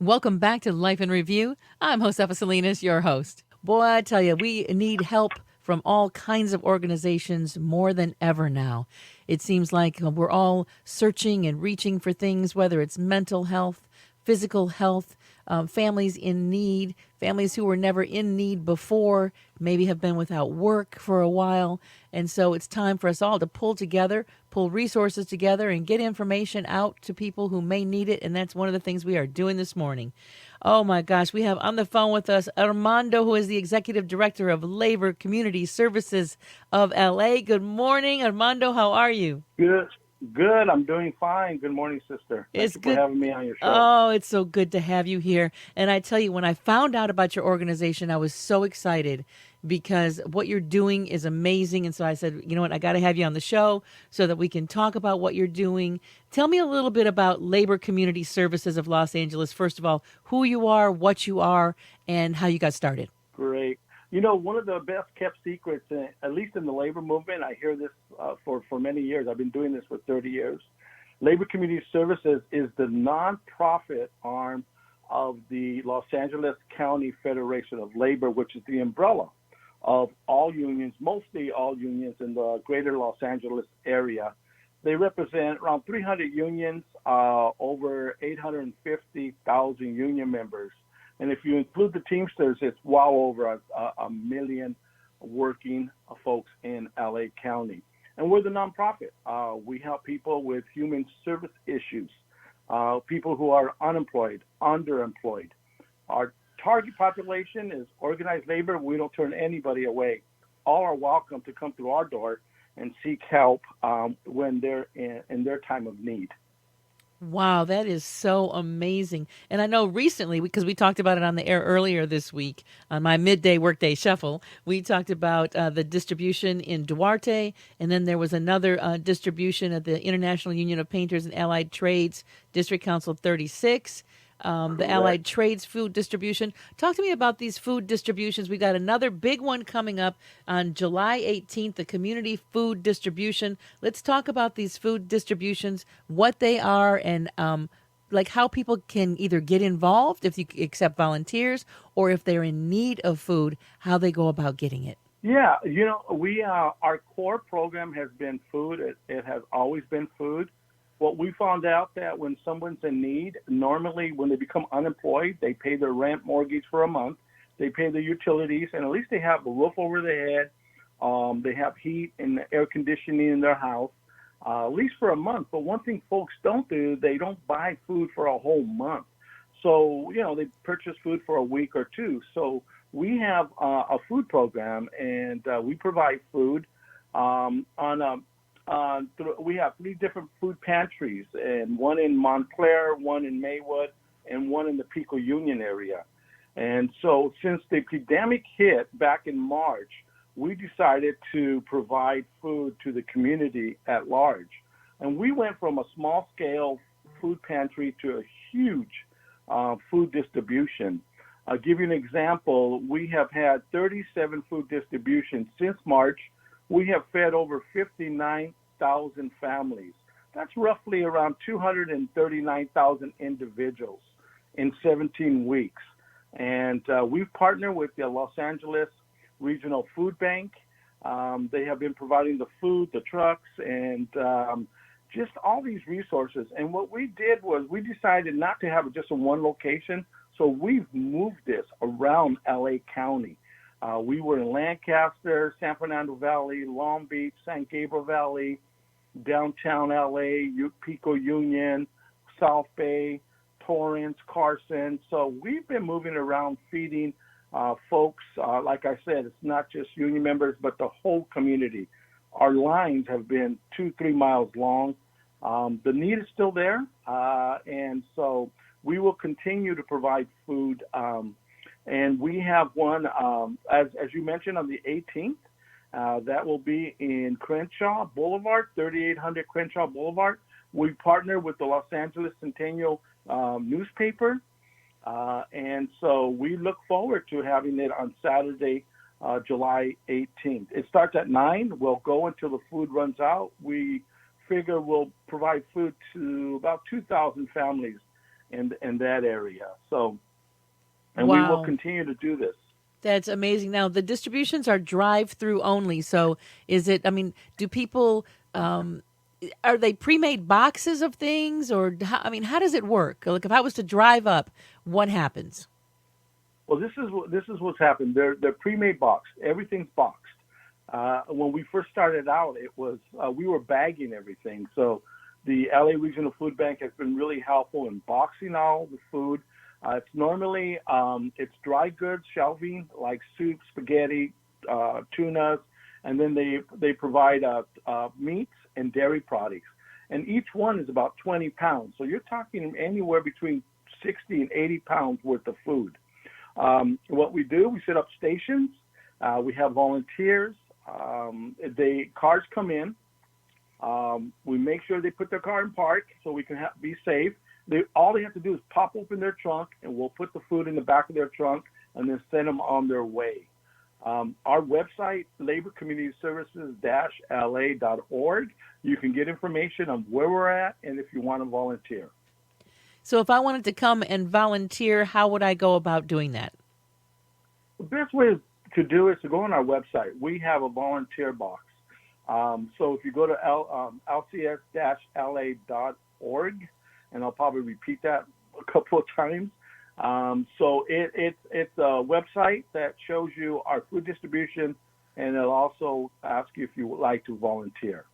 Welcome back to Life in Review. I'm Josefa Salinas, your host. Boy, I tell you, we need help from all kinds of organizations more than ever now. It seems like we're all searching and reaching for things, whether it's mental health, physical health, families in need, families who were never in need before, maybe have been without work for a while. And so it's time for us all to pull together, pull resources together, and get information out to people who may need it. And that's one of the things we are doing this morning. Oh my gosh, we have on the phone with us Armando, who is the Executive Director of Labor Community Services of LA. Good morning, Armando. How are you? Good, good. I'm doing fine. Good morning, sister. Thank It's you for good. having me on your show. Oh, it's so good to have you here. And I tell you, when I found out about your organization, I was so excited because what you're doing is amazing. And so I said, you know what, I got to have you on the show so that we can talk about what you're doing. Tell me a little bit about Labor Community Services of Los Angeles. First of all, who you are, what you are, and how you got started. Great. One of the best kept secrets, at least in the labor movement, I hear this for many years. I've been doing this for 30 years. Labor Community Services is the nonprofit arm of the Los Angeles County Federation of Labor, which is the umbrella of all unions, mostly all unions in the greater Los Angeles area. They represent around 300 unions, over 850,000 union members. And if you include the Teamsters, it's well over a million working folks in LA County. And we're the nonprofit. We help people with human service issues, people who are unemployed, underemployed. Our target population is organized labor. We don't turn anybody away. All are welcome to come through our door and seek help when they're in their time of need. Wow, that is so amazing. And I know recently, because we talked about it on the air earlier this week on my midday workday shuffle, we talked about the distribution in Duarte, and then there was another distribution at the International Union of Painters and Allied Trades, District Council 36. The Correct. Allied Trades food distribution. Talk to me about these food distributions. We got another big one coming up on July 18th, the community food distribution. Let's talk about these food distributions, what they are, and like how people can either get involved if you accept volunteers or if they're in need of food, how they go about getting it. Yeah, we our core program has been food. It has always been food. What we found out that when someone's in need, normally when they become unemployed, they pay their rent, mortgage for a month, they pay their utilities, and at least they have a roof over their head. They have heat and air conditioning in their house, at least for a month. But one thing folks don't do, they don't buy food for a whole month. So, they purchase food for a week or two. So we have a food program, and we provide food on a we have three different food pantries, and one in Montclair, one in Maywood, and one in the Pico Union area. And so, since the pandemic hit back in March, we decided to provide food to the community at large. And we went from a small scale food pantry to a huge food distribution. I'll give you an example. We have had 37 food distributions since March. We have fed over 59,000 families. That's roughly around 239,000 individuals in 17 weeks. And we've partnered with the Los Angeles Regional Food Bank. They have been providing the food, the trucks, and just all these resources. And what we did was we decided not to have it just in one location. So we've moved this around LA County. We were in Lancaster, San Fernando Valley, Long Beach, San Gabriel Valley, downtown LA, Pico Union, South Bay, Torrance, Carson. So we've been moving around feeding folks. Like I said, it's not just union members, but the whole community. Our lines have been 2-3 miles long. The need is still there, and so we will continue to provide food. And we have one, as you mentioned, on the 18th. That will be in Crenshaw Boulevard, 3800 Crenshaw Boulevard. We partner with the Los Angeles Centennial newspaper. And so we look forward to having it on Saturday, July 18th. It starts at 9. We'll go until the food runs out. We figure we'll provide food to about 2,000 families in that area. So, and we will Wow. continue to do this. That's amazing. Now, the distributions are drive-through only. So, is it, I mean, do people, um, are they pre-made boxes of things or, I mean, how does it work? Like, if I was to drive up, what happens? Well, this is what's happened. They're pre-made boxed. Everything's boxed. When we first started out, it was we were bagging everything. So the LA Regional Food Bank has been really helpful in boxing all the food. It's normally it's dry goods shelving like soup, spaghetti, tunas, and then they provide meats and dairy products. And each one is about 20 pounds. So you're talking anywhere between 60 and 80 pounds worth of food. What we do, we set up stations. We have volunteers. Cars come in. We make sure they put their car in park so we can be safe. All they have to do is pop open their trunk, and we'll put the food in the back of their trunk and then send them on their way. Our website, laborcommunityservices-la.org, you can get information on where we're at and if you want to volunteer. So, if I wanted to come and volunteer, how would I go about doing that? The best way to do it is to go on our website. We have a volunteer box. So if you go to lcs-la.org, and I'll probably repeat that a couple of times. So it's a website that shows you our food distribution, and it'll also ask you if you would like to volunteer.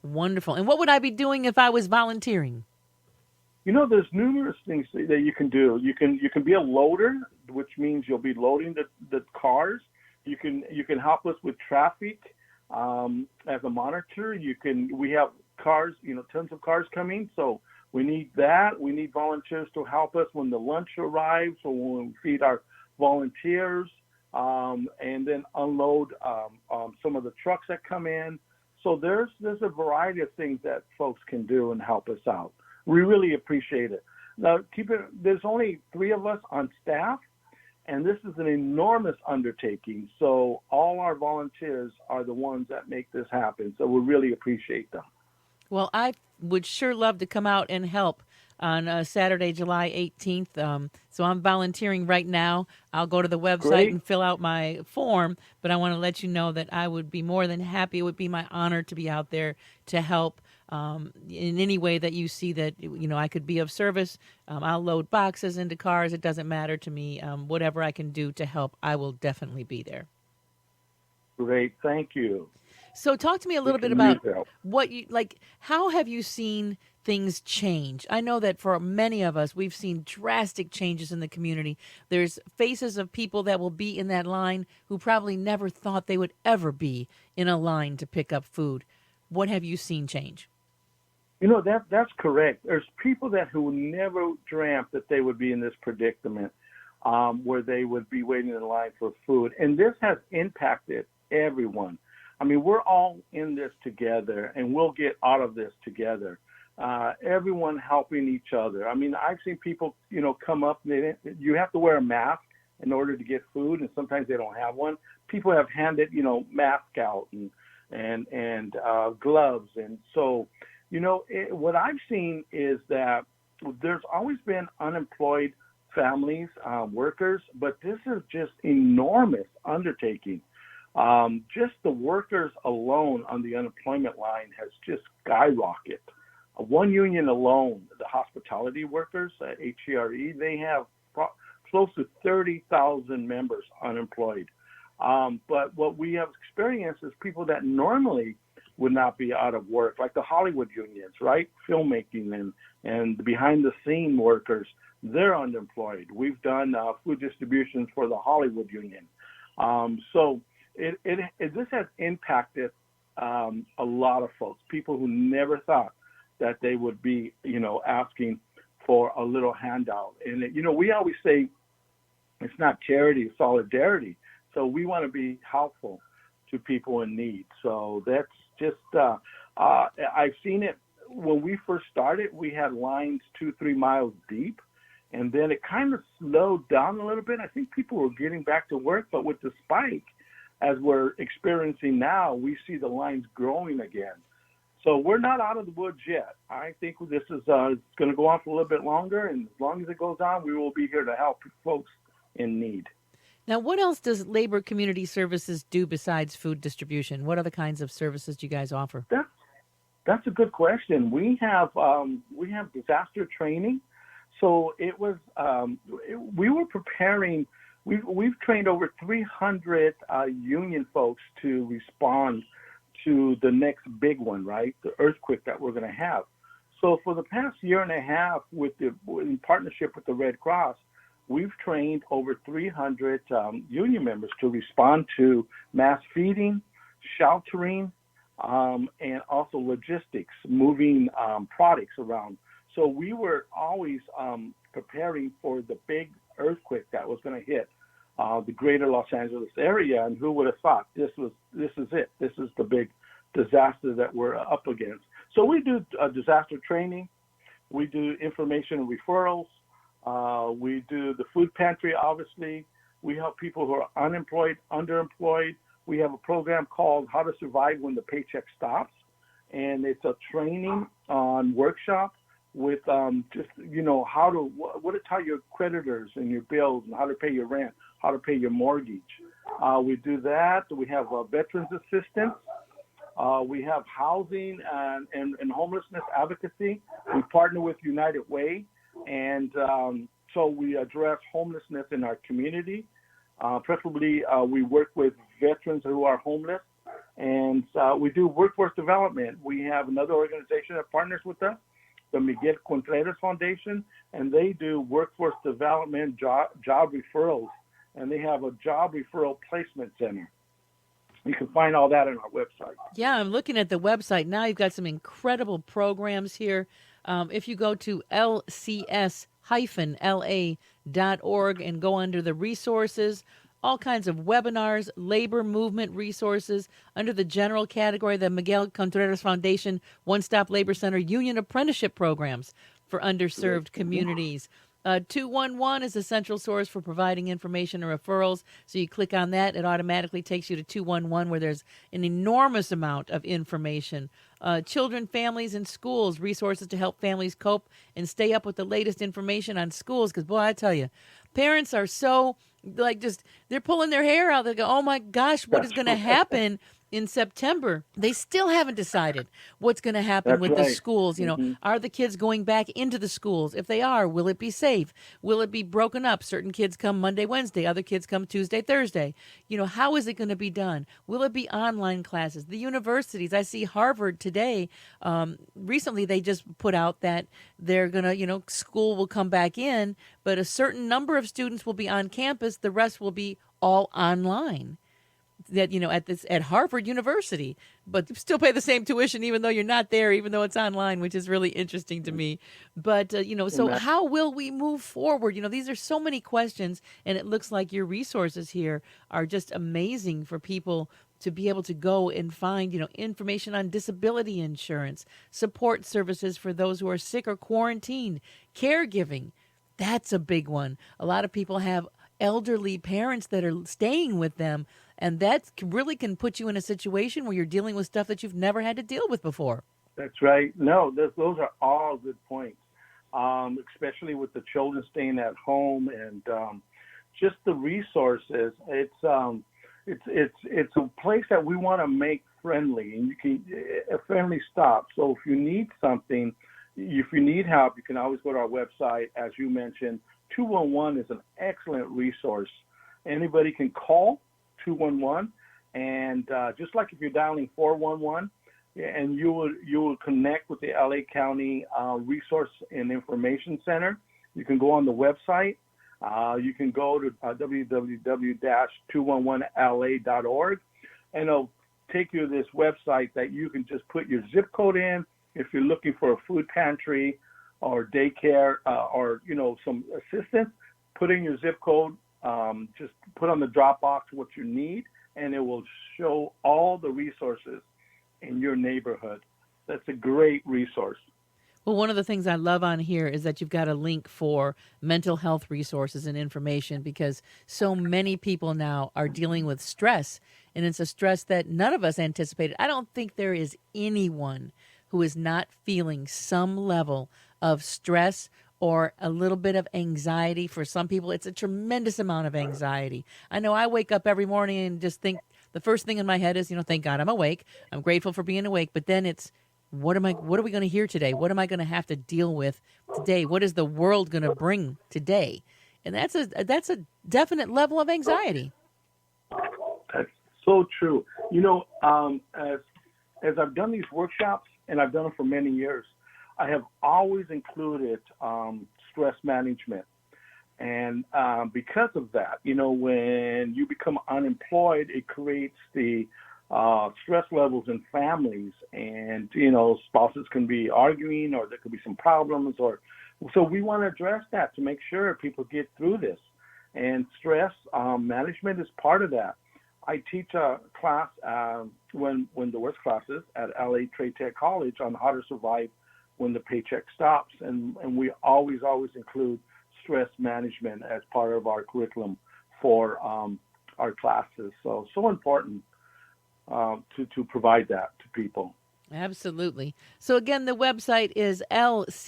Wonderful. And what would I be doing if I was volunteering? There's numerous things that you can do. You can be a loader, which means you'll be loading the cars. You can help us with traffic as a monitor. We have cars, tons of cars coming, so we need that. We need volunteers to help us when the lunch arrives, or when we feed our volunteers, and then unload some of the trucks that come in. So there's a variety of things that folks can do and help us out. We really appreciate it. Now, there's only 3 of us on staff, and this is an enormous undertaking. So all our volunteers are the ones that make this happen. So we really appreciate them. Well, I would sure love to come out and help on Saturday, July 18th. So I'm volunteering right now. I'll go to the website Great. and fill out my form, but I want to let you know that I would be more than happy. It would be my honor to be out there to help in any way that you see that, I could be of service. I'll load boxes into cars. It doesn't matter to me. Whatever I can do to help, I will definitely be there. Great. Thank you. So talk to me a We little bit can use about help. what you like. How have you seen things change? I know that for many of us, we've seen drastic changes in the community. There's faces of people that will be in that line who probably never thought they would ever be in a line to pick up food. What have you seen change? That's correct. There's people who never dreamt that they would be in this predicament, where they would be waiting in line for food. And this has impacted everyone. I mean, we're all in this together, and we'll get out of this together. Everyone helping each other. I mean, I've seen people, come up. You have to wear a mask in order to get food, and sometimes they don't have one. People have handed, masks out and gloves, and so, what I've seen is that there's always been unemployed families, workers, but this is just enormous undertaking. Just the workers alone on the unemployment line has just skyrocketed. One union alone, the hospitality workers, HCRE, they have close to 30,000 members unemployed. But what we have experienced is people that normally would not be out of work, like the Hollywood unions, right? Filmmaking and the behind-the-scene workers, they're unemployed. We've done food distributions for the Hollywood union. So this has impacted a lot of folks, people who never thought that they would be, asking for a little handout. And, we always say it's not charity, it's solidarity. So we want to be helpful to people in need. So that's just, I've seen it when we first started, we had lines 2-3 miles deep. And then it kind of slowed down a little bit. I think people were getting back to work, but with the spike, as we're experiencing now, we see the lines growing again. So we're not out of the woods yet. I think this is going to go on for a little bit longer, and as long as it goes on, we will be here to help folks in need. Now, what else does Labor Community Services do besides food distribution? What other kinds of services do you guys offer? That's a good question. We have disaster training. So we were preparing. We've trained over 300 union folks to respond to the next big one, right? The earthquake that we're going to have. So for the past year and a half, in partnership with the Red Cross, we've trained over 300 union members to respond to mass feeding, sheltering, and also logistics, moving products around. So we were always preparing for the big earthquake that was going to hit the greater Los Angeles area, and who would have thought this is it? This is the big disaster that we're up against. So we do disaster training, we do information and referrals, we do the food pantry. Obviously, we help people who are unemployed, underemployed. We have a program called How to Survive When the Paycheck Stops, and it's a training on workshop with just how to tell your creditors and your bills, and how to pay your rent, how to pay your mortgage. We do that. We have veterans assistance. We have housing and homelessness advocacy. We partner with United Way, and so we address homelessness in our community. Preferably, we work with veterans who are homeless, and we do workforce development. We have another organization that partners with us, the Miguel Contreras Foundation, and they do workforce development, job referrals, and they have a job referral placement center. You can find all that on our website. Yeah, I'm looking at the website now. You've got some incredible programs here. If you go to lcs-la.org and go under the resources, all kinds of webinars, labor movement resources, under the general category, the Miguel Contreras Foundation One-Stop Labor Center Union Apprenticeship Programs for underserved communities. 211 is a central source for providing information and referrals. So you click on that, it automatically takes you to 211, where there's an enormous amount of information. Children, families, and schools, resources to help families cope and stay up with the latest information on schools. Because, boy, I tell you, parents are so, they're pulling their hair out. They go, oh, my gosh, what is going to happen in September? They still haven't decided what's going to happen with the schools. Are the kids going back into the schools? If they are, will it be safe? Will it be broken up? Certain kids come Monday, Wednesday, other kids come Tuesday, Thursday. How is it going to be done? Will it be online classes? The universities, I see Harvard today, recently they just put out that they're going to, school will come back in, but a certain number of students will be on campus. The rest will be all online. That at Harvard University, but still pay the same tuition even though you're not there, even though it's online, which is really interesting to me. But so how will we move forward? These are so many questions, and it looks like your resources here are just amazing for people to be able to go and find information on disability insurance, support services for those who are sick or quarantined, caregiving. That's a big one. A lot of people have elderly parents that are staying with them, and that really can put you in a situation where you're dealing with stuff that you've never had to deal with before. That's right. No, those are all good points, especially with the children staying at home and just the resources. It's a place that we want to make friendly, and you can a friendly stop. So if you need something, if you need help, you can always go to our website. As you mentioned, 211 is an excellent resource. Anybody can call 211, and just like if you're dialing 411, and you will connect with the LA County Resource and Information Center. You can go on the website. You can go to www-211la.org, and it'll take you to this website that you can just put your zip code in if you're looking for a food pantry or daycare or some assistance. Put in your zip code. Just put on the drop box what you need, and it will show all the resources in your neighborhood. That's a great resource. Well, one of the things I love on here is that you've got a link for mental health resources and information, because so many people now are dealing with stress, and it's a stress that none of us anticipated. I don't think there is anyone who is not feeling some level of stress or a little bit of anxiety. For some people, it's a tremendous amount of anxiety. I know I wake up every morning and just think the first thing in my head is, thank God I'm awake. I'm grateful for being awake. But then it's, what are we going to hear today? What am I going to have to deal with today? What is the world going to bring today? And that's a definite level of anxiety. That's so true. As I've done these workshops, and I've done them for many years, I have always included stress management. And because of that, when you become unemployed, it creates the stress levels in families, and, spouses can be arguing, or there could be some problems, so we want to address that to make sure people get through this. And stress management is part of that. I teach a class when the worst classes at LA Trade Tech College on how to survive when the paycheck stops, and we always include stress management as part of our curriculum for our classes. So important to provide that to people. Absolutely. So again, the website is lcs-la.org.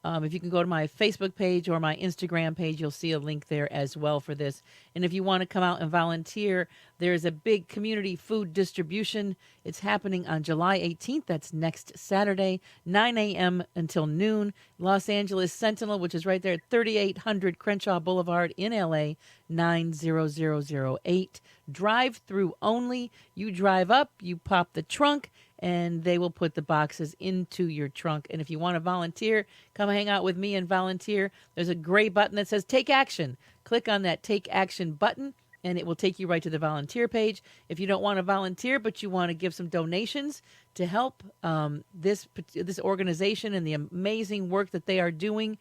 If you can go to my Facebook page or my Instagram page, you'll see a link there as well for this. And if you want to come out and volunteer, there's a big community food distribution. It's happening on July 18th. That's next Saturday, 9 a.m. until noon. Los Angeles Sentinel, which is right there at 3800 Crenshaw Boulevard in LA, 90008. Drive-through only. You drive up, you pop the trunk, and they will put the boxes into your trunk. And if you want to volunteer, come hang out with me and volunteer. There's a gray button that says Take Action. Click on that Take Action button, and it will take you right to the volunteer page. If you don't want to volunteer, but you want to give some donations to help this organization and the amazing work that they are doing,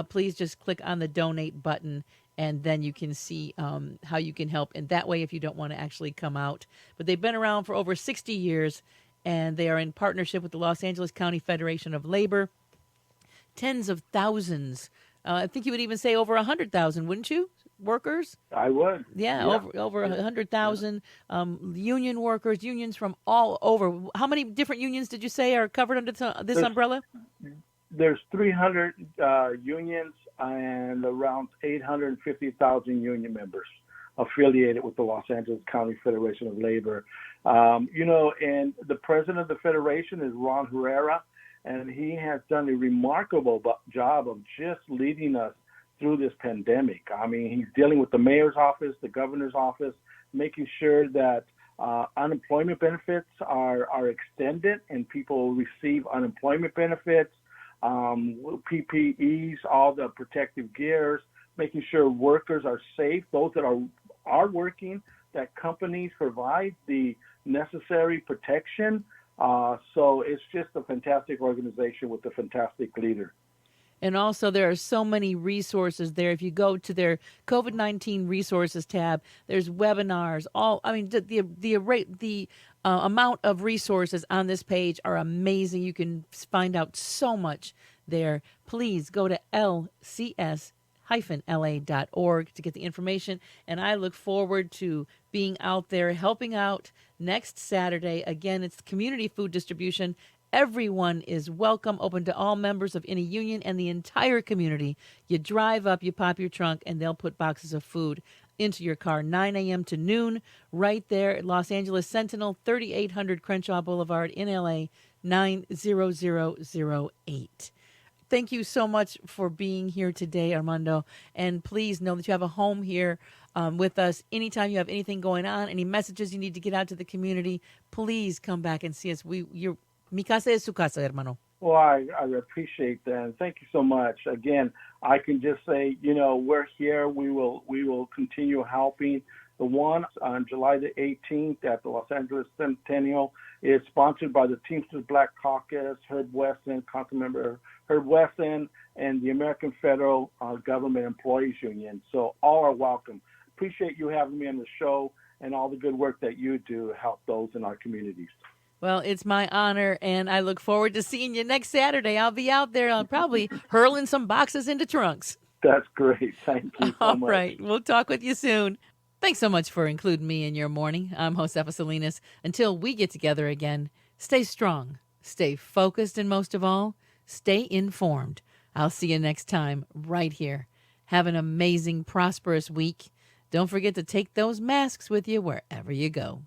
please just click on the Donate button, and then you can see how you can help. And that way, if you don't want to actually come out. But they've been around for over 60 years, and they are in partnership with the Los Angeles County Federation of Labor. Tens of thousands. I think you would even say over 100,000, wouldn't you? Workers? I would. Yeah. Over 100,000 union workers, unions from all over. How many different unions did you say are covered under this umbrella? There's 300 unions and around 850,000 union members affiliated with the Los Angeles County Federation of Labor. And the president of the federation is Ron Herrera, and he has done a remarkable job of just leading us through this pandemic. I mean, he's dealing with the mayor's office, the governor's office, making sure that unemployment benefits are extended and people receive unemployment benefits, PPEs, all the protective gears, making sure workers are safe, those that are working, that companies provide the necessary protection. So it's just a fantastic organization with a fantastic leader. And also, there are so many resources there. If you go to their COVID-19 resources tab, there's webinars. The amount of resources on this page are amazing. You can find out so much there. Please go to lcs-la.org to get the information. And I look forward to being out there helping out next Saturday. Again, it's community food distribution. Everyone is welcome, open to all members of any union and the entire community. You drive up, you pop your trunk, and they'll put boxes of food into your car, 9 a.m. to noon, right there at Los Angeles Sentinel, 3800 Crenshaw Boulevard in LA, 90008. Thank you so much for being here today, Armando. And please know that you have a home here with us. Anytime you have anything going on, any messages you need to get out to the community, please come back and see us. Mi casa es su casa, hermano. Well, I appreciate that. And thank you so much. Again, I can just say, we're here. We will continue helping. The one on July the 18th at the Los Angeles Centennial is sponsored by the Teamsters Black Caucus, Herb Weston, Councilmember Herb Weston, and the American Federal Government Employees Union. So all are welcome. Appreciate you having me on the show and all the good work that you do to help those in our communities. Well, it's my honor, and I look forward to seeing you next Saturday. I'll be out there. I'll probably hurling some boxes into trunks. That's great. Thank you so much. All right. We'll talk with you soon. Thanks so much for including me in your morning. I'm Josefa Salinas. Until we get together again, stay strong, stay focused, and most of all, stay informed. I'll see you next time right here. Have an amazing, prosperous week. Don't forget to take those masks with you wherever you go.